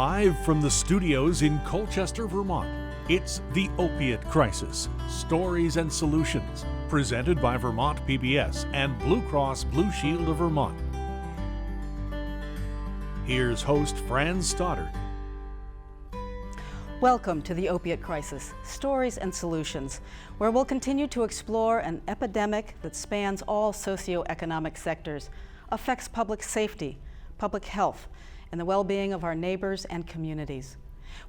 Live from the studios in Colchester, Vermont, it's The Opiate Crisis, Stories and Solutions, presented by Vermont PBS and Blue Cross Blue Shield of Vermont. Here's host Fran Stoddard. Welcome to The Opiate Crisis, Stories and Solutions, where we'll continue to explore an epidemic that spans all socioeconomic sectors, affects public safety, public health, and the well-being of our neighbors and communities.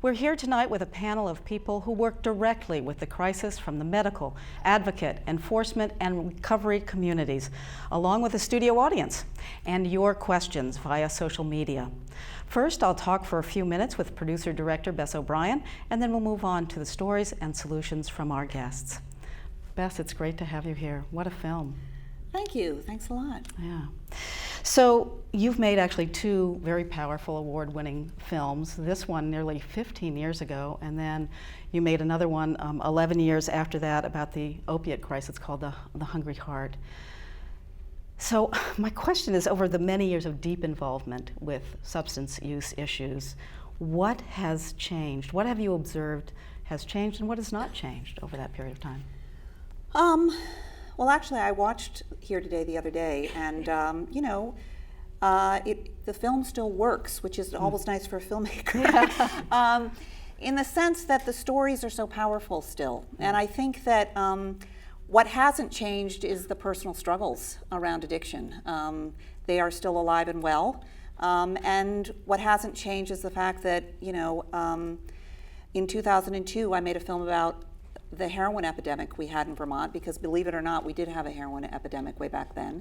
We're here tonight with a panel of people who work directly with the crisis from the medical, advocate, enforcement, and recovery communities, along with a studio audience and your questions via social media. First, I'll talk for a few minutes with producer-director Bess O'Brien, and then we'll move on to the stories and solutions from our guests. Bess, it's great to have you here. What a film. Thank you. Thanks a lot. Yeah. So you've made actually two very powerful award-winning films. This one nearly 15 years ago, and then you made another one 11 years after that about the opiate crisis called The Hungry Heart. So my question is, over the many years of deep involvement with substance use issues, what has changed? What have you observed has changed, and what has not changed over that period of time? Well, actually, I watched Here Today the other day, and the film still works, which is almost nice for a filmmaker. Yeah. In the sense that the stories are so powerful still, and I think that what hasn't changed is the personal struggles around addiction. They are still alive and well, and what hasn't changed is the fact that in 2002 I made a film about the heroin epidemic we had in Vermont, because believe it or not, we did have a heroin epidemic way back then.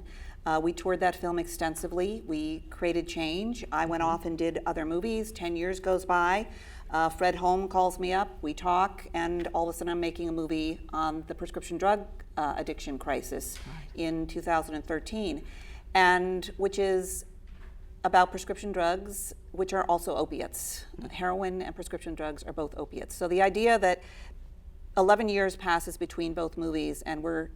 We toured that film extensively. We created change. I went off and did other movies. 10 years goes by. Fred Holm calls me up. We talk, and all of a sudden I'm making a movie on the prescription drug addiction crisis in 2013, and which is about prescription drugs, which are also opiates. Heroin and prescription drugs are both opiates. So the idea that 11 years passes between both movies, and we're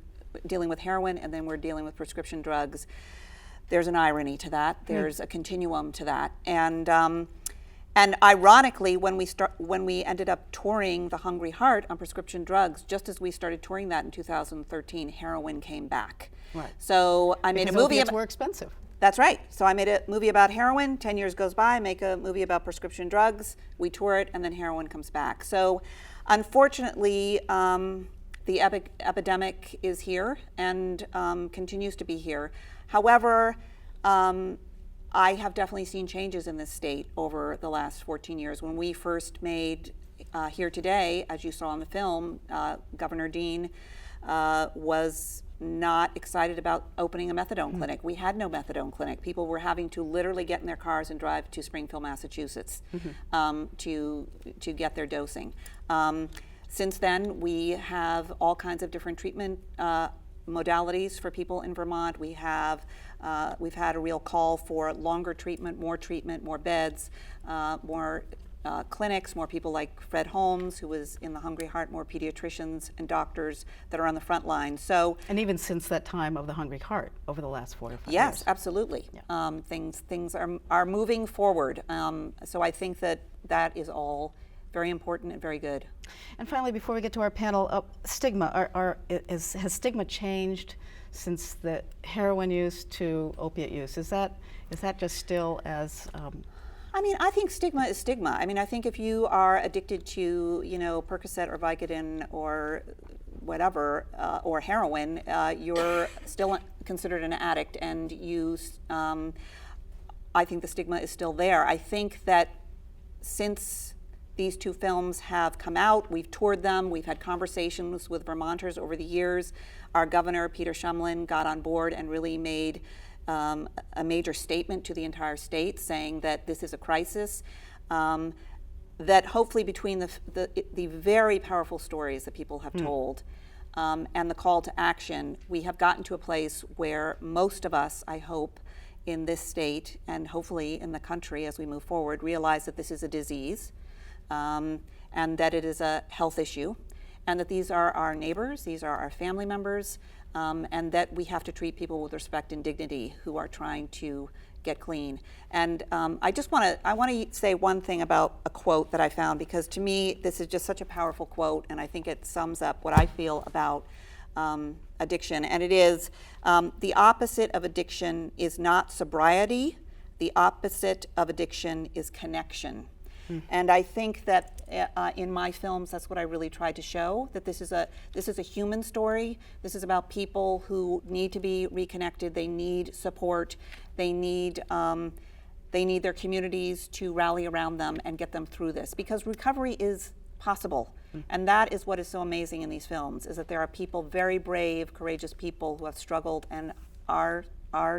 dealing with heroin, and then we're dealing with prescription drugs. There's an irony to that. There's a continuum to that, and ironically, when we ended up touring The Hungry Heart on prescription drugs, just as we started touring that in 2013, heroin came back. Right. So I made a movie. Opiates were expensive. That's right. So I made a movie about heroin. 10 years goes by. I make a movie about prescription drugs. We tour it, and then heroin comes back. So, unfortunately, the epidemic is here and continues to be here. However, I have definitely seen changes in this state over the last 14 years. When we first made Here Today, as you saw in the film, Governor Dean was not excited about opening a methadone clinic. We had no methadone clinic. People were having to literally get in their cars and drive to Springfield, Massachusetts to get their dosing. Since then, we have all kinds of different treatment modalities for people in Vermont. We've had a real call for longer treatment, more beds, more clinics, more people like Fred Holmes, who was in The Hungry Heart, more pediatricians and doctors that are on the front line. So, and even since that time of The Hungry Heart, over the last 4 or 5 years. Yes, absolutely. Yeah. Things are moving forward. So I think that is all very important and very good. And finally, before we get to our panel, stigma. Has stigma changed since the heroin use to opiate use? Is that just still as I think stigma is stigma. I think if you are addicted to, Percocet or Vicodin or whatever, or heroin, you're still considered an addict, and I think the stigma is still there. I think that since these two films have come out, we've toured them, we've had conversations with Vermonters over the years. Our governor, Peter Shumlin, got on board and really made a major statement to the entire state saying that this is a crisis, that hopefully between the very powerful stories that people have told and the call to action, we have gotten to a place where most of us, I hope, in this state and hopefully in the country as we move forward, realize that this is a disease and that it is a health issue, and that these are our neighbors, these are our family members, and that we have to treat people with respect and dignity who are trying to get clean. And I want to say one thing about a quote that I found, because to me this is just such a powerful quote, and I think it sums up what I feel about addiction. And it is, the opposite of addiction is not sobriety. The opposite of addiction is connection. And I think that in my films, that's what I really tried to show, that this is a human story. This is about people who need to be reconnected. They need support. They need their communities to rally around them and get them through this, because recovery is possible. And that is what is so amazing in these films, is that there are people, very brave, courageous people, who have struggled and are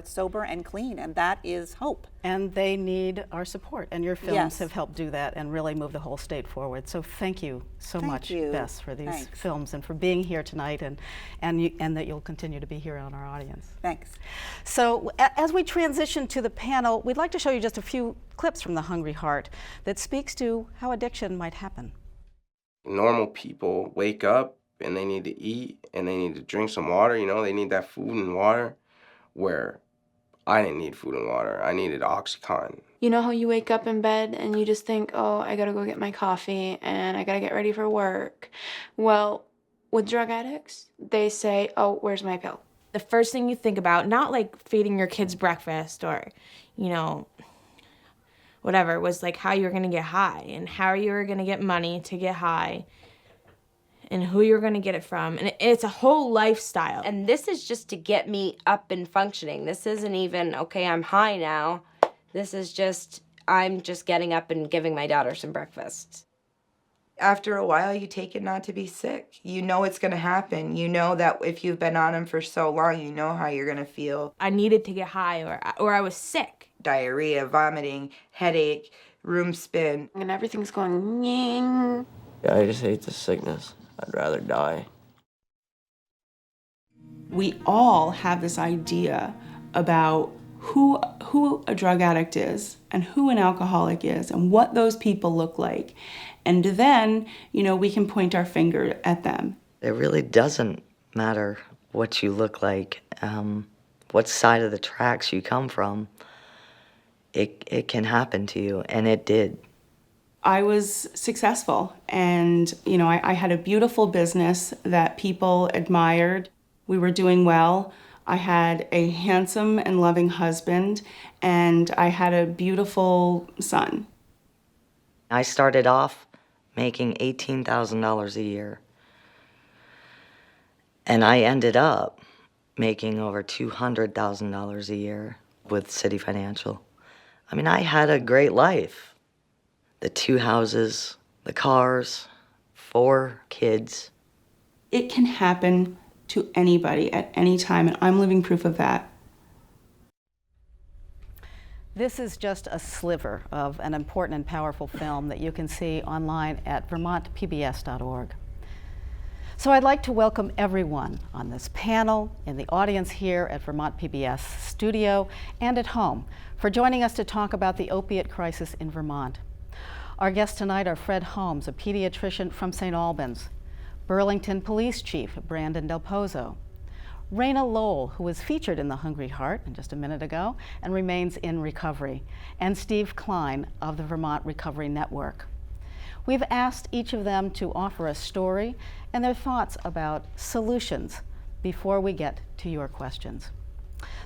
sober and clean, and that is hope. And they need our support, and your films Yes. have helped do that and really move the whole state forward. So thank you so Thank much, you. Bess, for these Thanks. films and for being here tonight, and that you'll continue to be here on our audience. Thanks. So as we transition to the panel, we'd like to show you just a few clips from The Hungry Heart that speaks to how addiction might happen. Normal people wake up and they need to eat and they need to drink some water, they need that food and water, where I didn't need food and water. I needed Oxycontin. You know how you wake up in bed and you just think, oh, I gotta go get my coffee and I gotta get ready for work. Well, with drug addicts, they say, oh, where's my pill? The first thing you think about, not like feeding your kids breakfast or, whatever, was like how you're gonna get high and how you're gonna get money to get high and who you're gonna get it from. And it's a whole lifestyle. And this is just to get me up and functioning. This isn't even, okay, I'm high now. This is just, I'm just getting up and giving my daughter some breakfast. After a while, you take it not to be sick. You know it's gonna happen. You know that if you've been on them for so long, you know how you're gonna feel. I needed to get high or I was sick. Diarrhea, vomiting, headache, room spin. And everything's going, nying. Yeah, I just hate the sickness. I'd rather die. We all have this idea about who a drug addict is and who an alcoholic is and what those people look like. And then, we can point our finger at them. It really doesn't matter what you look like, what side of the tracks you come from. It can happen to you, and it did. I was successful, and I had a beautiful business that people admired. We were doing well. I had a handsome and loving husband, and I had a beautiful son. I started off making $18,000 a year, and I ended up making over $200,000 a year with City Financial. I mean, I had a great life. The 2 houses, the cars, 4 kids. It can happen to anybody at any time, and I'm living proof of that. This is just a sliver of an important and powerful film that you can see online at vermontpbs.org. So I'd like to welcome everyone on this panel, in the audience here at Vermont PBS studio, and at home, for joining us to talk about the opiate crisis in Vermont. Our guests tonight are Fred Holmes, a pediatrician from St. Albans, Burlington Police Chief Brandon Del Pozo, Raina Lowell, who was featured in The Hungry Heart just a minute ago and remains in recovery, and Steve Kline of the Vermont Recovery Network. We've asked each of them to offer a story and their thoughts about solutions before we get to your questions.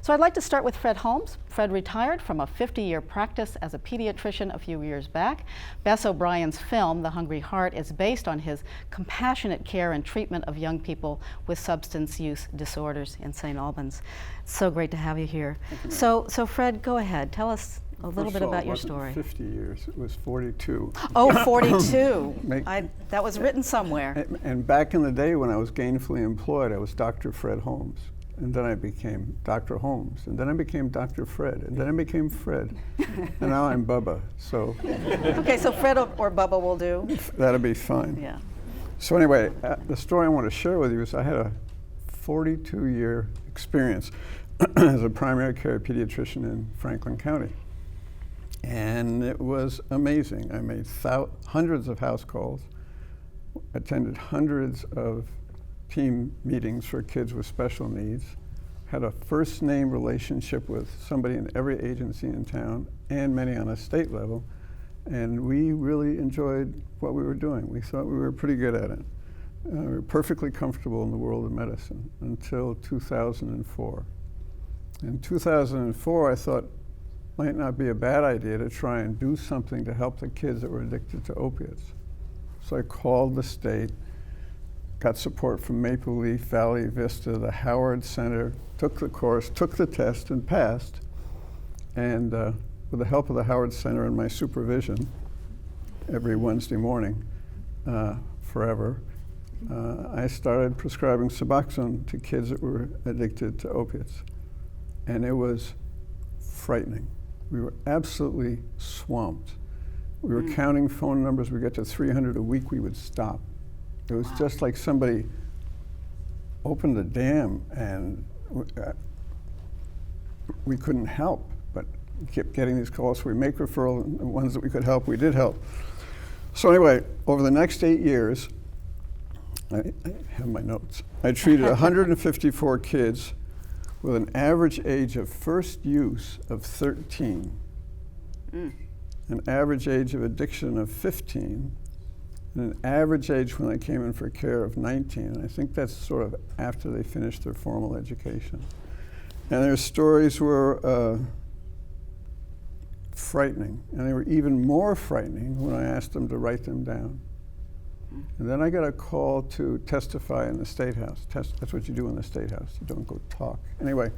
So I'd like to start with Fred Holmes. Fred retired from a 50-year practice as a pediatrician a few years back. Bess O'Brien's film, The Hungry Heart, is based on his compassionate care and treatment of young people with substance use disorders in St. Albans. It's so great to have you here. So Fred, go ahead. Tell us a little bit about your story. 50 years, it was 42. Oh, 42. That was written somewhere. And back in the day when I was gainfully employed, I was Dr. Fred Holmes. And then I became Dr. Holmes. And then I became Dr. Fred. And then I became Fred. And now I'm Bubba. So. Okay, so Fred or Bubba will do. That'll be fine. Yeah. So anyway, the story I want to share with you is I had a 42-year experience as a primary care pediatrician in Franklin County. And it was amazing. I made hundreds of house calls, attended hundreds of team meetings for kids with special needs, had a first name relationship with somebody in every agency in town and many on a state level. And we really enjoyed what we were doing. We thought we were pretty good at it. We were perfectly comfortable in the world of medicine until 2004. In 2004, I thought might not be a bad idea to try and do something to help the kids that were addicted to opiates. So I called the state, got support from Maple Leaf, Valley Vista, the Howard Center, took the course, took the test, and passed. And with the help of the Howard Center and my supervision every Wednesday morning, forever, I started prescribing Suboxone to kids that were addicted to opiates. And it was frightening. We were absolutely swamped. We were counting phone numbers. We got to 300 a week, we would stop. It was just like somebody opened a dam and we couldn't help, but we kept getting these calls. So we make referral, and the ones that we could help, we did help. So anyway, over the next 8 years, I have my notes. I treated 154 kids with an average age of first use of 13, an average age of addiction of 15, and an average age when they came in for care of 19. And I think that's sort of after they finished their formal education. And their stories were frightening, and they were even more frightening when I asked them to write them down. And then I got a call to testify in the State House. That's what you do in the State House. You don't go talk. Anyway,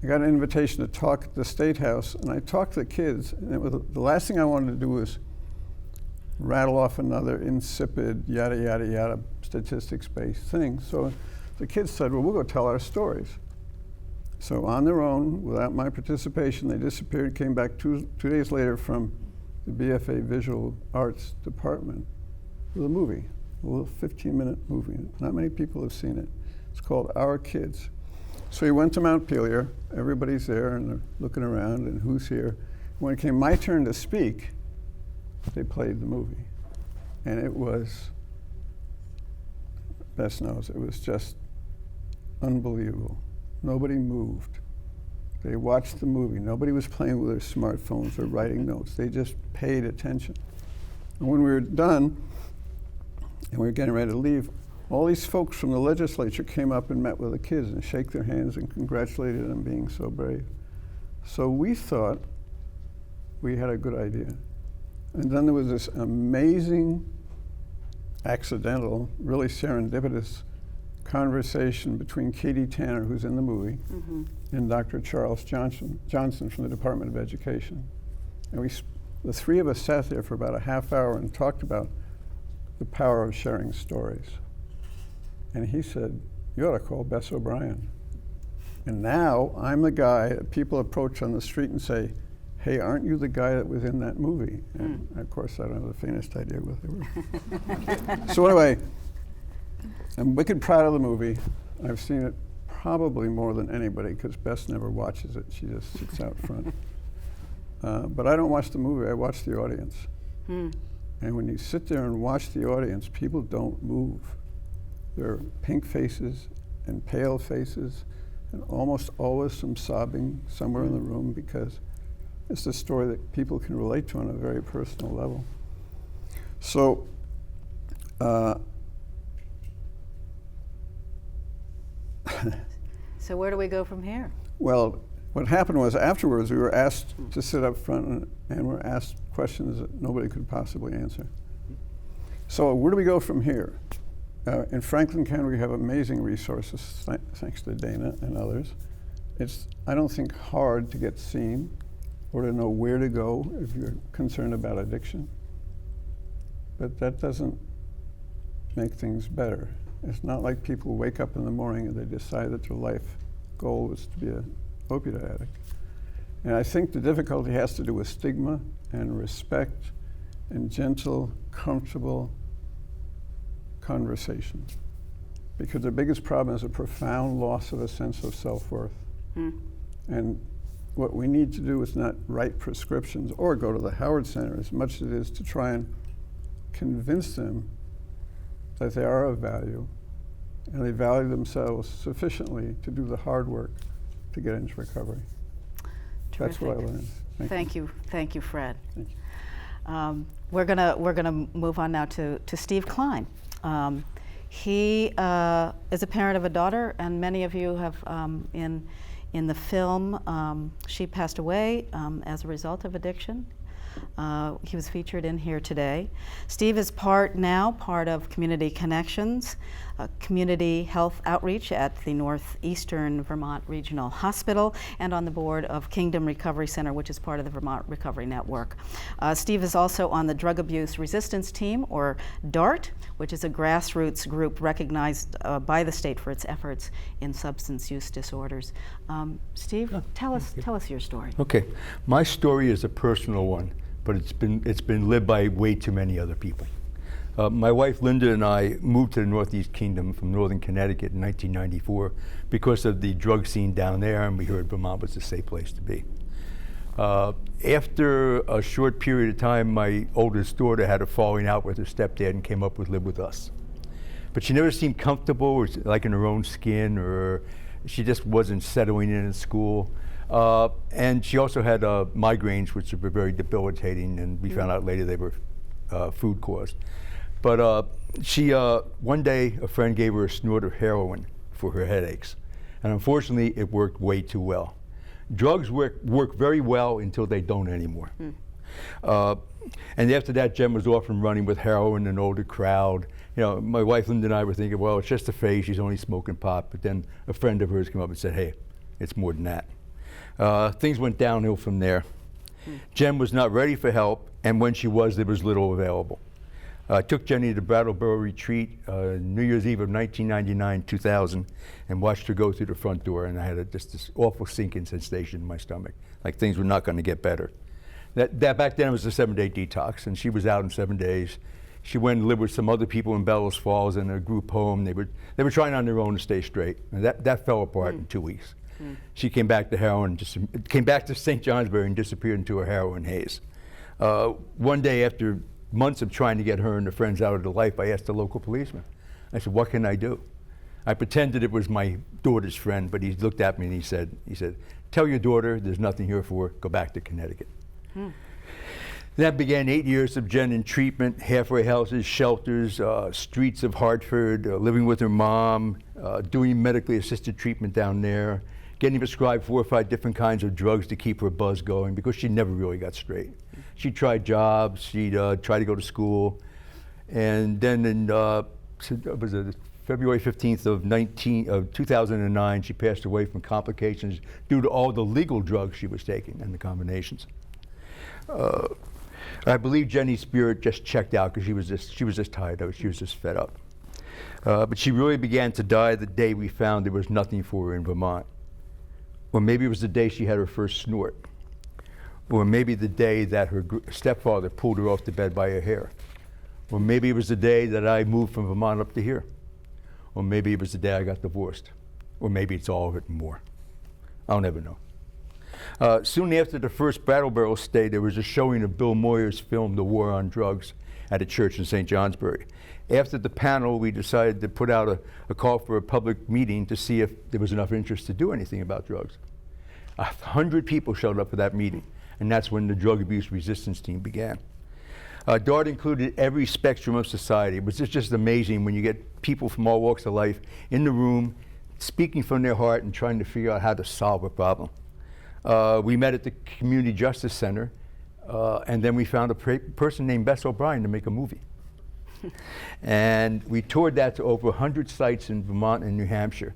I got an invitation to talk at the State House, and I talked to the kids, and it was, the last thing I wanted to do was rattle off another insipid, yada, yada, yada, statistics-based thing. So the kids said, well, we'll go tell our stories. So on their own, without my participation, they disappeared, came back two days later from the BFA Visual Arts Department with a movie, a little 15-minute movie. Not many people have seen it. It's called Our Kids. So we went to Montpelier. Everybody's there, and they're looking around, and who's here? When it came my turn to speak, they played the movie. And it was, Bess knows, it was just unbelievable. Nobody moved. They watched the movie. Nobody was playing with their smartphones or writing notes. They just paid attention. And when we were done, and we were getting ready to leave, all these folks from the legislature came up and met with the kids and shook their hands and congratulated them being so brave. So we thought we had a good idea. And then there was this amazing, accidental, really serendipitous conversation between Katie Tanner, who's in the movie, and Dr. Charles Johnson from the Department of Education. And the three of us sat there for about a half hour and talked about the power of sharing stories. And he said, you ought to call Bess O'Brien. And now I'm the guy that people approach on the street and say, hey, aren't you the guy that was in that movie? And of course, I don't have the faintest idea what they were. So anyway, I'm wicked proud of the movie. I've seen it probably more than anybody because Bess never watches it. She just sits out front. But I don't watch the movie, I watch the audience. And when you sit there and watch the audience, people don't move. There are pink faces and pale faces and almost always some sobbing somewhere in the room because it's a story that people can relate to on a very personal level. So, So where do we go from here? well, what happened was afterwards we were asked to sit up front and were asked questions that nobody could possibly answer. So where do we go from here? In Franklin County we have amazing resources, thanks to Dana and others. It's, I don't think, hard to get seen or to know where to go if you're concerned about addiction. But that doesn't make things better. It's not like people wake up in the morning and they decide that their life goal was to be an opiate addict. And I think the difficulty has to do with stigma and respect and gentle, comfortable conversation. Because the biggest problem is a profound loss of a sense of self-worth. And what we need to do is not write prescriptions or go to the Howard Center as much as it is to try and convince them that they are of value and they value themselves sufficiently to do the hard work to get into recovery. That's what I learned. Thank you, Fred. Thank you. We're gonna move on now to Steve Kline. He is a parent of a daughter, and many of you have in the film. She passed away as a result of addiction. He was featured in here today. Steve is part of Community Connections, community health outreach at the Northeastern Vermont Regional Hospital, and on the board of Kingdom Recovery Center, which is part of the Vermont Recovery Network. Steve is also on the Drug Abuse Resistance Team, or DART, which is a grassroots group recognized by the state for its efforts in substance use disorders. Steve, tell us your story. Okay, my story is a personal one, but it's been lived by way too many other people. My wife Linda and I moved to the Northeast Kingdom from Northern Connecticut in 1994 because of the drug scene down there, and we heard Vermont was a safe place to be. After a short period of time, my oldest daughter had a falling out with her stepdad and came up to live with us. But she never seemed comfortable or like in her own skin, or she just wasn't settling in school. And she also had migraines, which were very debilitating, and we found out later they were food caused. But one day a friend gave her a snort of heroin for her headaches, and unfortunately it worked way too well. Drugs work very well until they don't anymore. And after that, Jen was off and running with heroin, an older crowd. You know, my wife Linda and I were thinking, well, it's just a phase, she's only smoking pot. But then a friend of hers came up and said, hey, it's more than that. Things went downhill from there. Jen was not ready for help, and when she was, there was little available. I took Jenny to Brattleboro Retreat New Year's Eve of 1999-2000 and watched her go through the front door, and I had just this awful sinking sensation in my stomach, like things were not going to get better. That back then was a 7-day detox, and she was out in 7 days. She went and lived with some other people in Bellows Falls in a group home. They were trying on their own to stay straight, and that fell apart in 2 weeks. She came back to heroin, came back to St. Johnsbury and disappeared into a heroin haze. One day, after months of trying to get her and her friends out of the life, I asked the local policeman. I said, what can I do? I pretended it was my daughter's friend, but he looked at me and he said, tell your daughter there's nothing here for her, go back to Connecticut. That began 8 years of Jen in treatment, halfway houses, shelters, streets of Hartford, living with her mom, doing medically assisted treatment down there, getting prescribed 4 or 5 different kinds of drugs to keep her buzz going because she never really got straight. She tried jobs, she'd try to go to school, and then in February 15th of 2009, she passed away from complications due to all the legal drugs she was taking and the combinations. I believe Jenny's spirit just checked out because she was just tired of it. She was just fed up. But she really began to die the day we found there was nothing for her in Vermont. Or maybe it was the day she had her first snort. Or maybe the day that her stepfather pulled her off the bed by her hair. Or maybe it was the day that I moved from Vermont up to here. Or maybe it was the day I got divorced. Or maybe it's all of it and more. I'll never know. Soon after the first Brattleboro stay, there was a showing of Bill Moyer's film, The War on Drugs, at a church in St. Johnsbury. After the panel, we decided to put out a call for a public meeting to see if there was enough interest to do anything about drugs. 100 people showed up for that meeting, and that's when the Drug Abuse Resistance Team began. DART included every spectrum of society. It was just amazing when you get people from all walks of life in the room, speaking from their heart and trying to figure out how to solve a problem. We met at the Community Justice Center, and then we found a person named Bess O'Brien to make a movie. And we toured that to over 100 sites in Vermont and New Hampshire.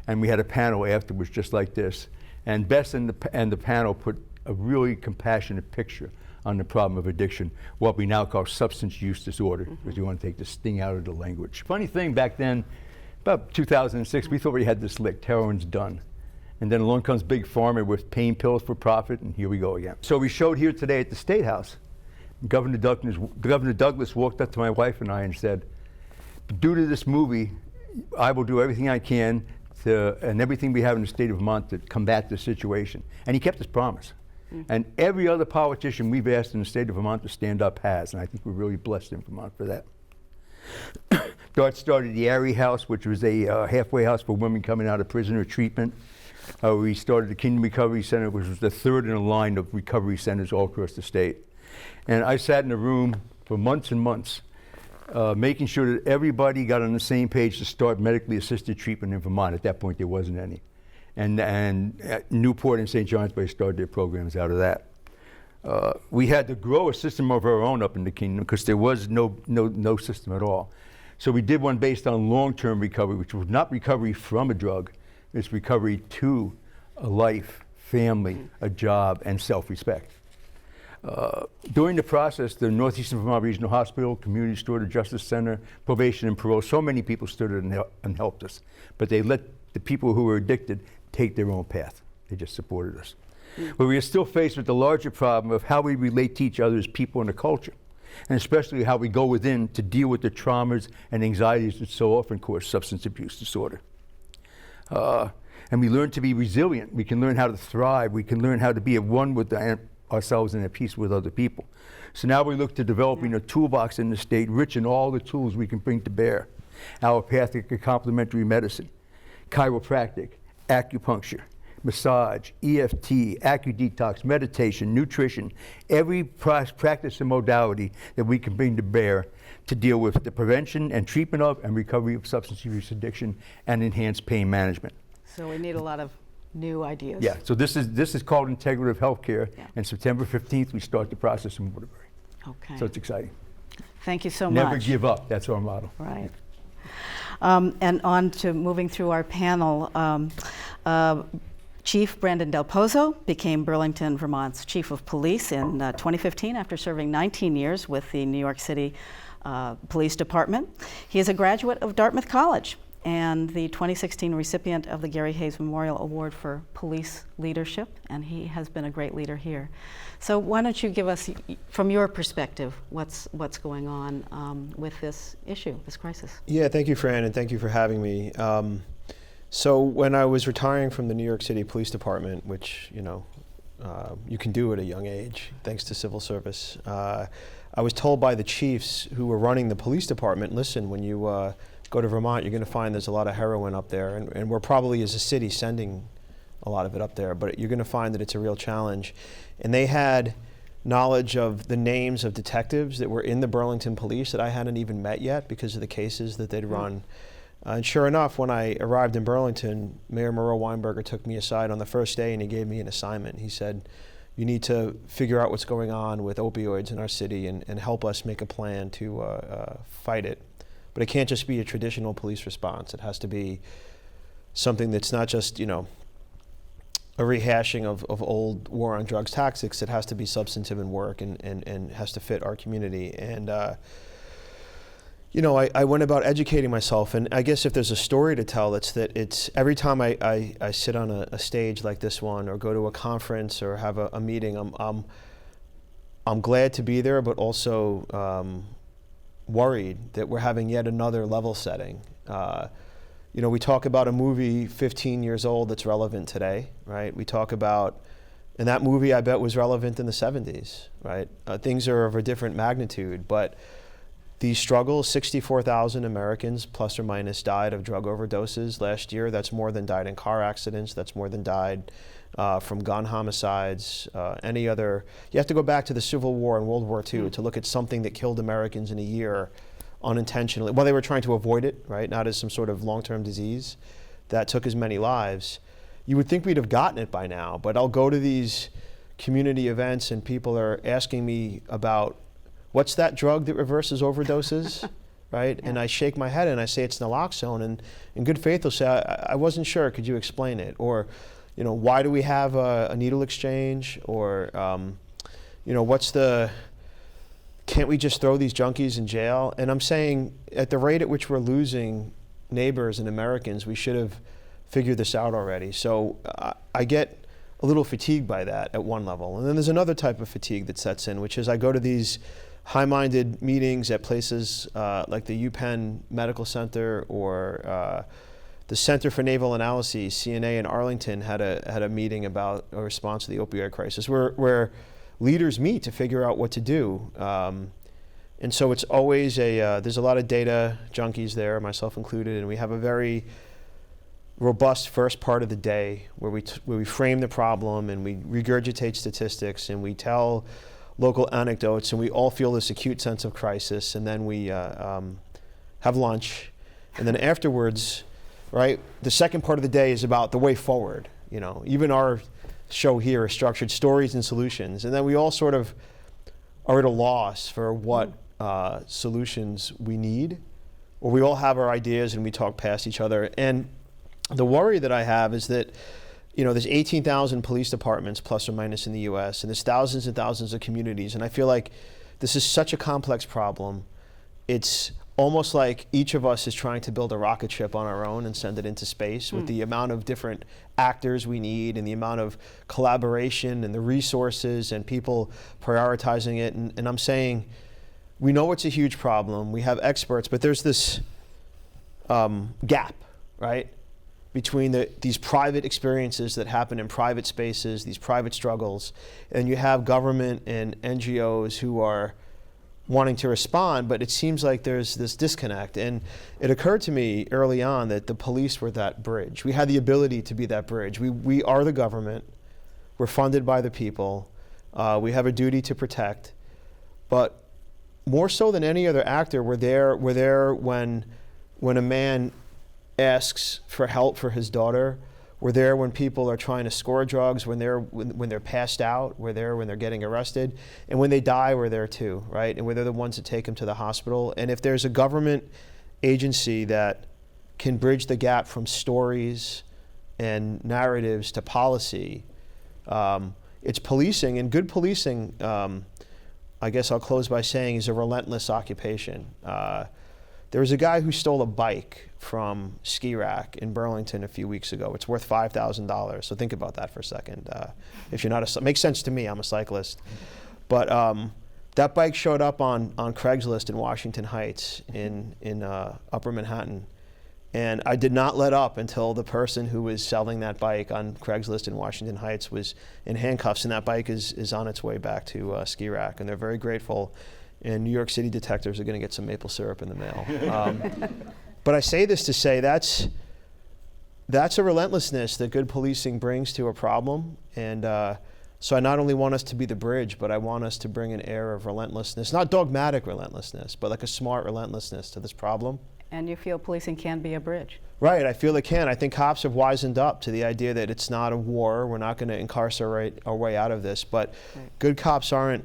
And we had a panel afterwards just like this. And Bess and the panel put a really compassionate picture on the problem of addiction, what we now call substance use disorder, because we want to take the sting out of the language. Funny thing, back then, about 2006, we thought we had this licked, heroin's done. And then along comes Big Pharma with pain pills for profit, and here we go again. So we showed here today at the State House. Governor Douglas walked up to my wife and I and said, due to this movie, I will do everything I can and everything we have in the state of Vermont to combat this situation. And he kept his promise. And every other politician we've asked in the state of Vermont to stand up has, and I think we're really blessed in Vermont for that. started the Airy House, which was a halfway house for women coming out of prison or treatment. We started the Kingdom Recovery Center, which was the third in a line of recovery centers all across the state. And I sat in a room for months and months, making sure that everybody got on the same page to start medically assisted treatment in Vermont. At that point, there wasn't any. And Newport and St. Johnsbury started their programs out of that. We had to grow a system of our own up in the Kingdom because there was no system at all. So we did one based on long-term recovery, which was not recovery from a drug, it's recovery to a life, family, a job, and self-respect. During the process, the Northeastern Vermont Regional Hospital, Community Store, the Justice Center, Probation and Parole, so many people stood and helped us. But they let the people who were addicted take their own path. They just supported us. But we are still faced with the larger problem of how we relate to each other as people in a culture, and especially how we go within to deal with the traumas and anxieties that so often cause substance abuse disorder. And we learn to be resilient. We can learn how to thrive. We can learn how to be at one with ourselves and at peace with other people. So now we look to developing a toolbox in the state rich in all the tools we can bring to bear. Allopathic and complementary medicine, chiropractic, acupuncture, massage, EFT, AcuDetox, meditation, nutrition, every practice and modality that we can bring to bear to deal with the prevention and treatment of and recovery of substance use addiction and enhanced pain management. So we need a lot of new ideas. Yeah, so this is called integrative healthcare, and September 15th we start the process in Waterbury. Okay. So it's exciting. Thank you so much. Never give up, that's our motto. Right. And on to moving through our panel, Chief Brandon Del Pozo became Burlington, Vermont's Chief of Police in 2015 after serving 19 years with the New York City Police Department. He is a graduate of Dartmouth College and the 2016 recipient of the Gary Hayes Memorial Award for Police Leadership, and he has been a great leader here. So why don't you give us, from your perspective, what's going on with this issue, this crisis? Yeah, thank you, Fran, and thank you for having me. So when I was retiring from the New York City Police Department, which, you know, you can do at a young age, thanks to civil service, I was told by the chiefs who were running the police department, listen, when you go to Vermont, you're going to find there's a lot of heroin up there, and we're probably, as a city, sending a lot of it up there, but you're going to find that it's a real challenge. And they had knowledge of the names of detectives that were in the Burlington Police that I hadn't even met yet because of the cases that they'd run. And sure enough, when I arrived in Burlington, Mayor Murrow Weinberger took me aside on the first day and he gave me an assignment. He said, you need to figure out what's going on with opioids in our city and help us make a plan to fight it. But it can't just be a traditional police response. It has to be something that's not just, you know, a rehashing of old war on drugs tactics. It has to be substantive in work and has to fit our community. And you know, I went about educating myself, and I guess if there's a story to tell, it's every time I sit on a stage like this one, or go to a conference, or have a meeting, I'm glad to be there, but also worried that we're having yet another level setting. You know, we talk about a movie 15 years old that's relevant today, right? We talk about, and that movie I bet was relevant in the 70s, right? Things are of a different magnitude, but these struggles, 64,000 Americans plus or minus died of drug overdoses last year. That's more than died in car accidents. That's more than died from gun homicides, any other. You have to go back to the Civil War and World War II to look at something that killed Americans in a year unintentionally. Well, they were trying to avoid it, right? Not as some sort of long-term disease that took as many lives. You would think we'd have gotten it by now, but I'll go to these community events and people are asking me about, what's that drug that reverses overdoses, right? Yeah. And I shake my head and I say it's naloxone, and in good faith they'll say, I wasn't sure, could you explain it? Or, you know, why do we have a needle exchange? Or, you know, can't we just throw these junkies in jail? And I'm saying, at the rate at which we're losing neighbors and Americans, we should have figured this out already. So I get a little fatigued by that at one level. And then there's another type of fatigue that sets in, which is I go to these high-minded meetings at places like the UPenn Medical Center or the Center for Naval Analyses, CNA in Arlington, had a meeting about a response to the opioid crisis, where leaders meet to figure out what to do. And And so it's always there's a lot of data junkies there, myself included, and we have a very robust first part of the day where we frame the problem and we regurgitate statistics and we tell local anecdotes and we all feel this acute sense of crisis, and then we have lunch, and then afterwards, right, the second part of the day is about the way forward. Even our show here is structured stories and solutions, and then we all sort of are at a loss for what solutions we need, or we all have our ideas and we talk past each other. And the worry that I have is that, there's 18,000 police departments plus or minus in the US, and there's thousands and thousands of communities. And I feel like this is such a complex problem. It's almost like each of us is trying to build a rocket ship on our own and send it into space with the amount of different actors we need and the amount of collaboration and the resources and people prioritizing it. And I'm saying, we know it's a huge problem. We have experts, but there's this gap, right, between these private experiences that happen in private spaces, these private struggles, and you have government and NGOs who are wanting to respond, but it seems like there's this disconnect. And it occurred to me early on that the police were that bridge. We had the ability to be that bridge. We are the government. We're funded by the people. We have a duty to protect. But more so than any other actor, we're there when a man asks for help for his daughter. We're there when people are trying to score drugs, when they're passed out. We're there when they're getting arrested. And when they die, we're there too, right? And we're the ones that take them to the hospital. And if there's a government agency that can bridge the gap from stories and narratives to policy, it's policing. And good policing, I guess I'll close by saying, is a relentless occupation. There was a guy who stole a bike from Ski Rack in Burlington a few weeks ago. It's worth $5,000. So think about that for a second. If you're not makes sense to me. I'm a cyclist, but that bike showed up on Craigslist in Washington Heights in Upper Manhattan, and I did not let up until the person who was selling that bike on Craigslist in Washington Heights was in handcuffs, and that bike is on its way back to Ski Rack, and they're very grateful. And New York City detectives are going to get some maple syrup in the mail. But I say this to say that's a relentlessness that good policing brings to a problem. And so I not only want us to be the bridge, but I want us to bring an air of relentlessness, not dogmatic relentlessness, but like a smart relentlessness to this problem. And you feel policing can be a bridge? Right, I feel it can. I think cops have wisened up to the idea that it's not a war. We're not going to incarcerate our way out of this. But good cops aren't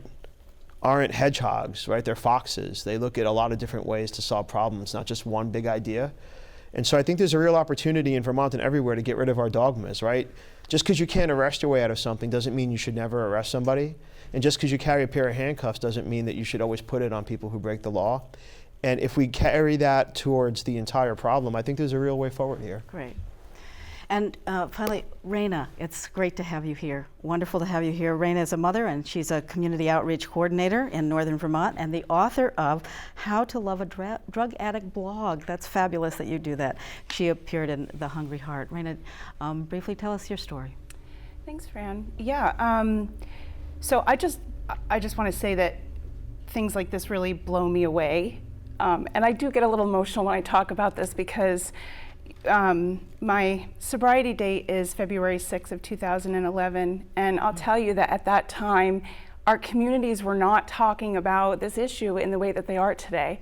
hedgehogs, right? They're foxes. They look at a lot of different ways to solve problems, not just one big idea. And so I think there's a real opportunity in Vermont and everywhere to get rid of our dogmas, right? Just because you can't arrest your way out of something doesn't mean you should never arrest somebody. And just because you carry a pair of handcuffs doesn't mean that you should always put it on people who break the law. And if we carry that towards the entire problem, I think there's a real way forward here. Great. And finally, Raina, it's great to have you here. Wonderful to have you here. Raina is a mother, and she's a community outreach coordinator in Northern Vermont and the author of How to Love a Drug Addict blog. That's fabulous that you do that. She appeared in The Hungry Heart. Raina, briefly tell us your story. Thanks, Fran. Yeah, so I just want to say that things like this really blow me away. And I do get a little emotional when I talk about this because my sobriety date is February 6th of 2011, and I'll tell you that at that time, our communities were not talking about this issue in the way that they are today.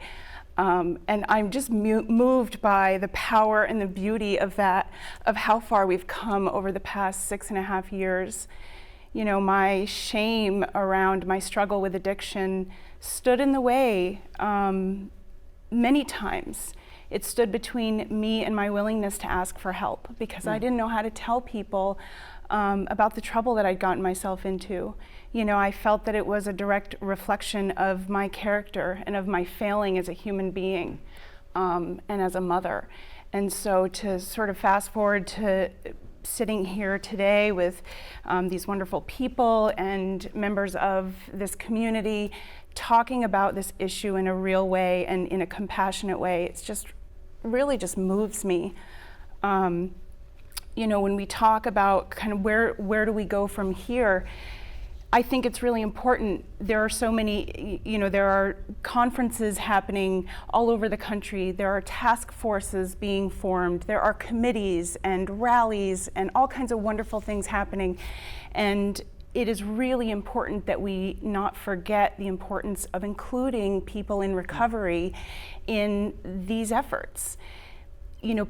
And I'm just moved by the power and the beauty of that, of how far we've come over the past 6.5 years. You know, my shame around my struggle with addiction stood in the way many times. It stood between me and my willingness to ask for help because I didn't know how to tell people about the trouble that I'd gotten myself into. You know, I felt that it was a direct reflection of my character and of my failing as a human being and as a mother. And so to sort of fast forward to sitting here today with these wonderful people and members of this community talking about this issue in a real way and in a compassionate way, it's just really just moves me. You know, when we talk about kind of where do we go from here, I think it's really important. There are so many, there are conferences happening all over the country. There are task forces being formed. There are committees and rallies and all kinds of wonderful things happening. And it is really important that we not forget the importance of including people in recovery in these efforts.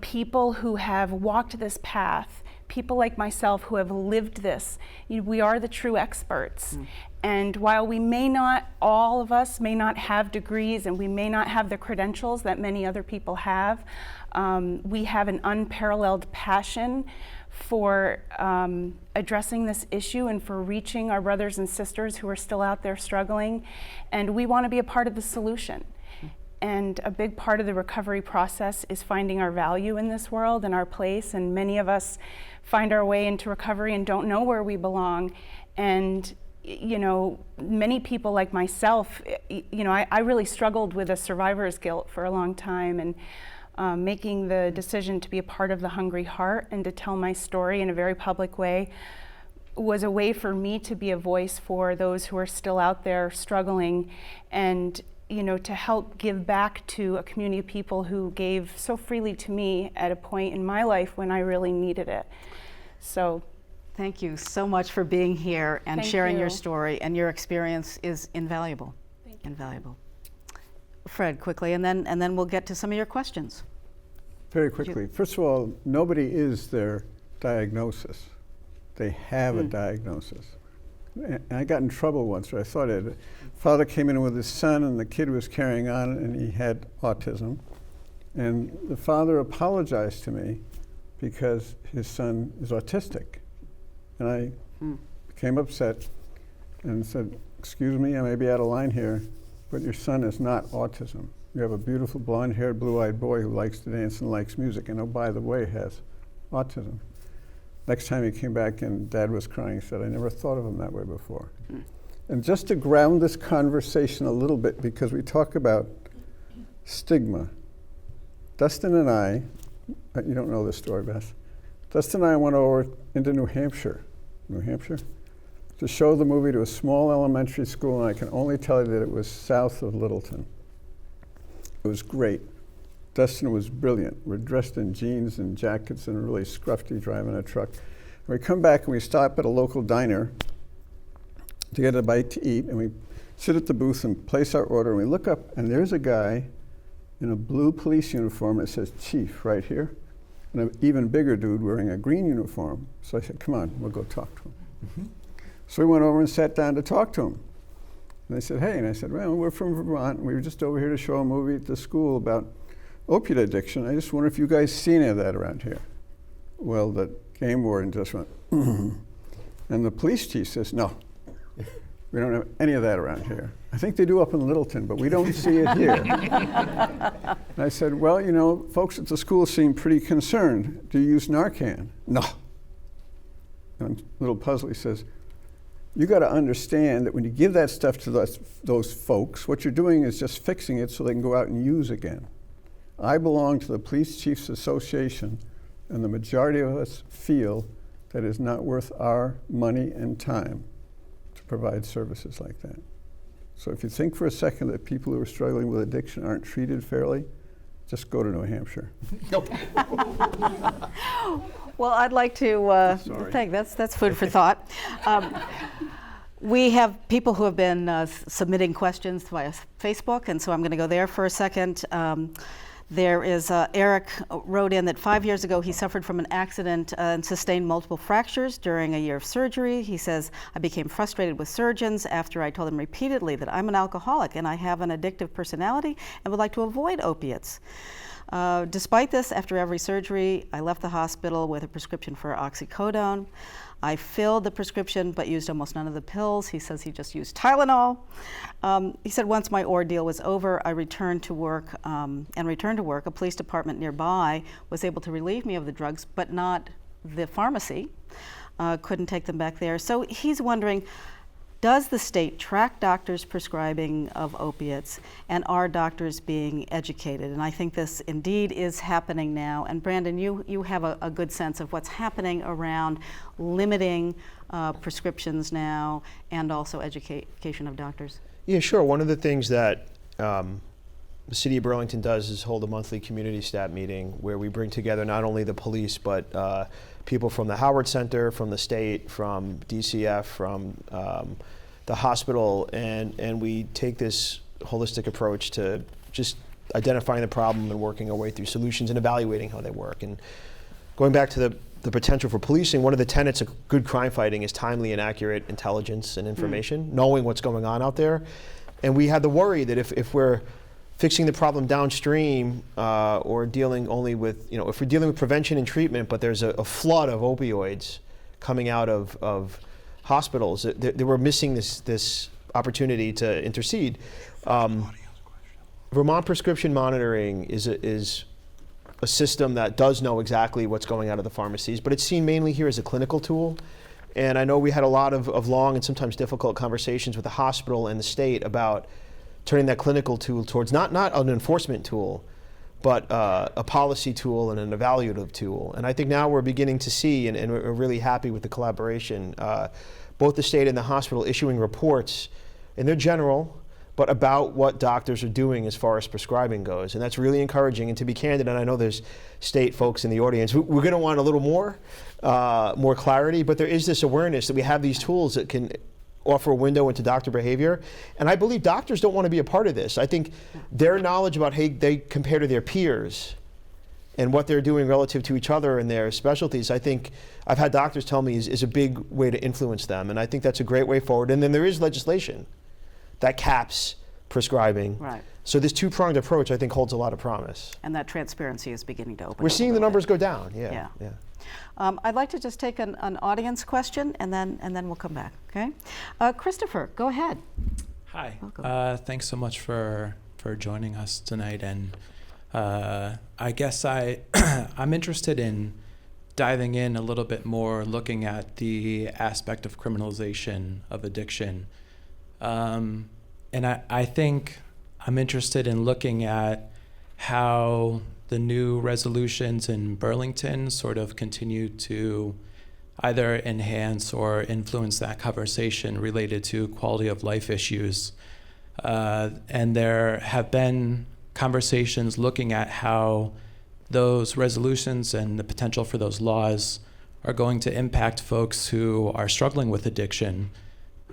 People who have walked this path, people like myself who have lived this, we are the true experts. And while we may not, all of us may not have degrees and we may not have the credentials that many other people have, we have an unparalleled passion for addressing this issue and for reaching our brothers and sisters who are still out there struggling. And we want to be a part of the solution. And a big part of the recovery process is finding our value in this world and our place. And many of us find our way into recovery and don't know where we belong. And, many people like myself, I really struggled with a survivor's guilt for a long time. And making the decision to be a part of the Hungry Heart and to tell my story in a very public way was a way for me to be a voice for those who are still out there struggling, and to help give back to a community of people who gave so freely to me at a point in my life when I really needed it. So thank you so much for being here and sharing your story, and your experience is invaluable. Invaluable. Fred, quickly, and then we'll get to some of your questions. Very quickly. First of all, nobody is their diagnosis. They have a diagnosis. And I got in trouble once where I thought father came in with his son and the kid was carrying on and he had autism. And the father apologized to me because his son is autistic. And I became upset and said, "Excuse me, I may be out of line here, but your son is not autism. You have a beautiful blonde-haired, blue-eyed boy who likes to dance and likes music, and oh, by the way, has autism." Next time he came back and Dad was crying, he said, "I never thought of him that way before." And just to ground this conversation a little bit, because we talk about stigma, Dustin and I, you don't know this story, Beth. Dustin and I went over into New Hampshire, to show the movie to a small elementary school, and I can only tell you that it was south of Littleton. It was great. Dustin was brilliant. We're dressed in jeans and jackets and really scruffy driving a truck. And we come back and we stop at a local diner to get a bite to eat, and we sit at the booth and place our order, and we look up and there's a guy in a blue police uniform that says Chief right here, and an even bigger dude wearing a green uniform. So I said, "Come on, we'll go talk to him." So we went over and sat down to talk to him. And they said, "Hey," and I said, "Well, we're from Vermont, and we were just over here to show a movie at the school about opiate addiction. I just wonder if you guys see any of that around here." Well, the game warden just went, and the police chief says, "No, we don't have any of that around here. I think they do up in Littleton, but we don't see it here." And I said, "Well, folks at the school seem pretty concerned. Do you use Narcan?" "No." And a little puzzled, he says, "You got to understand that when you give that stuff to those folks, what you're doing is just fixing it so they can go out and use again. I belong to the Police Chiefs Association, and the majority of us feel that it's not worth our money and time to provide services like that. So if you think for a second that people who are struggling with addiction aren't treated fairly, just go to New Hampshire." Well, I'd like to thank. That's food for thought. We have people who have been submitting questions via Facebook, and so I'm going to go there for a second. There is Eric wrote in that 5 years ago he suffered from an accident and sustained multiple fractures during a year of surgery. He says, "I became frustrated with surgeons after I told them repeatedly that I'm an alcoholic and I have an addictive personality and would like to avoid opiates. Despite this, after every surgery, I left the hospital with a prescription for oxycodone. I filled the prescription but used almost none of the pills." He says he just used Tylenol. He said, "Once my ordeal was over, I returned to work. A police department nearby was able to relieve me of the drugs, but not the pharmacy. Couldn't take them back there." So he's wondering, does the state track doctors prescribing of opiates, and are doctors being educated? And I think this indeed is happening now. And Brandon, you have a good sense of what's happening around limiting prescriptions now and also education of doctors? Yeah, sure. One of the things that the City of Burlington does is hold a monthly community stat meeting where we bring together not only the police, but people from the Howard Center, from the state, from DCF, from the hospital, and we take this holistic approach to just identifying the problem and working our way through solutions and evaluating how they work. And going back to the potential for policing, one of the tenets of good crime fighting is timely and accurate intelligence and information, knowing what's going on out there. And we had the worry that if we're fixing the problem downstream or dealing only with, if we're dealing with prevention and treatment, but there's a flood of opioids coming out of hospitals, that we're missing this opportunity to intercede. Vermont prescription monitoring is a system that does know exactly what's going out of the pharmacies, but it's seen mainly here as a clinical tool. And I know we had a lot of long and sometimes difficult conversations with the hospital and the state about turning that clinical tool towards not an enforcement tool, but a policy tool and an evaluative tool. And I think now we're beginning to see, and we're really happy with the collaboration, both the state and the hospital issuing reports, and they're general, but about what doctors are doing as far as prescribing goes. And that's really encouraging. And to be candid, and I know there's state folks in the audience, we're gonna want a little more clarity, but there is this awareness that we have these tools that can offer a window into doctor behavior. And I believe doctors don't want to be a part of this. I think their knowledge about how they compare to their peers and what they're doing relative to each other and their specialties, I think I've had doctors tell me is a big way to influence them. And I think that's a great way forward. And then there is legislation that caps prescribing. Right. So this two-pronged approach, I think, holds a lot of promise. And that transparency is beginning to open. We're seeing the numbers go down. Yeah. I'd like to just take an audience question, and then we'll come back. Okay, Christopher, go ahead. Hi. Thanks so much for joining us tonight, and I guess I'm interested in diving in a little bit more, looking at the aspect of criminalization of addiction. And I think I'm interested in looking at how the new resolutions in Burlington sort of continue to either enhance or influence that conversation related to quality of life issues. And there have been conversations looking at how those resolutions and the potential for those laws are going to impact folks who are struggling with addiction.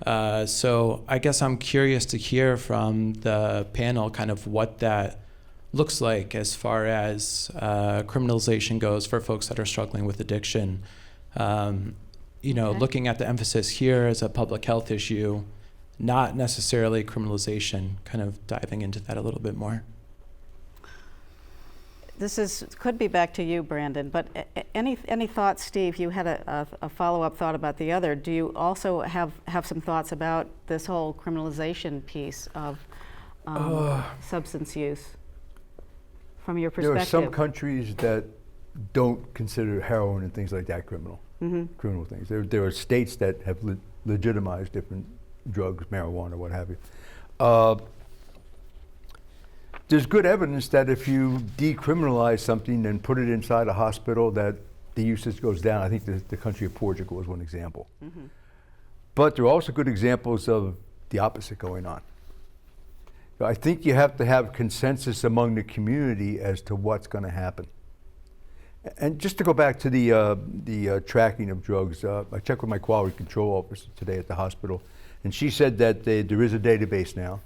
So I guess I'm curious to hear from the panel kind of what that looks like as far as criminalization goes for folks that are struggling with addiction. Looking at the emphasis here as a public health issue, not necessarily criminalization, kind of diving into that a little bit more. This could be back to you, Brandon, but any thoughts, Steve? You had a follow-up thought about the other. Do you also have some thoughts about this whole criminalization piece of substance use from your perspective? There are some countries that don't consider heroin and things like that criminal things. There are states that have legitimized different drugs, marijuana, what have you. There's good evidence that if you decriminalize something and put it inside a hospital, that the usage goes down. I think the country of Portugal is one example. But there are also good examples of the opposite going on. So I think you have to have consensus among the community as to what's going to happen. And just to go back to the tracking of drugs, I checked with my quality control officer today at the hospital, and she said that there is a database now,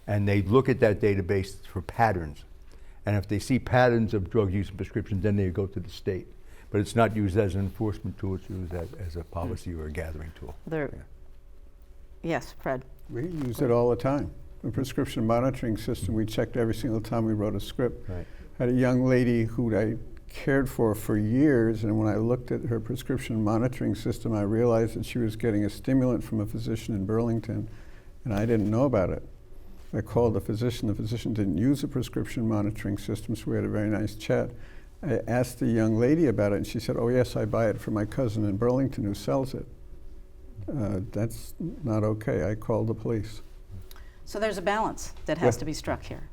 and they look at that database for patterns. And if they see patterns of drug use and prescriptions, then they go to the state. But it's not used as an enforcement tool, it's used as a policy or a gathering tool. Yes, Fred. We use it all the time. The prescription monitoring system, we checked every single time we wrote a script. Right. Had a young lady who I cared for years, and when I looked at her prescription monitoring system, I realized that she was getting a stimulant from a physician in Burlington, and I didn't know about it. I called the physician didn't use a prescription monitoring system, so we had a very nice chat. I asked the young lady about it, and she said, oh yes, I buy it from my cousin in Burlington who sells it. That's not okay. I called the police. So there's a balance that has to be struck here.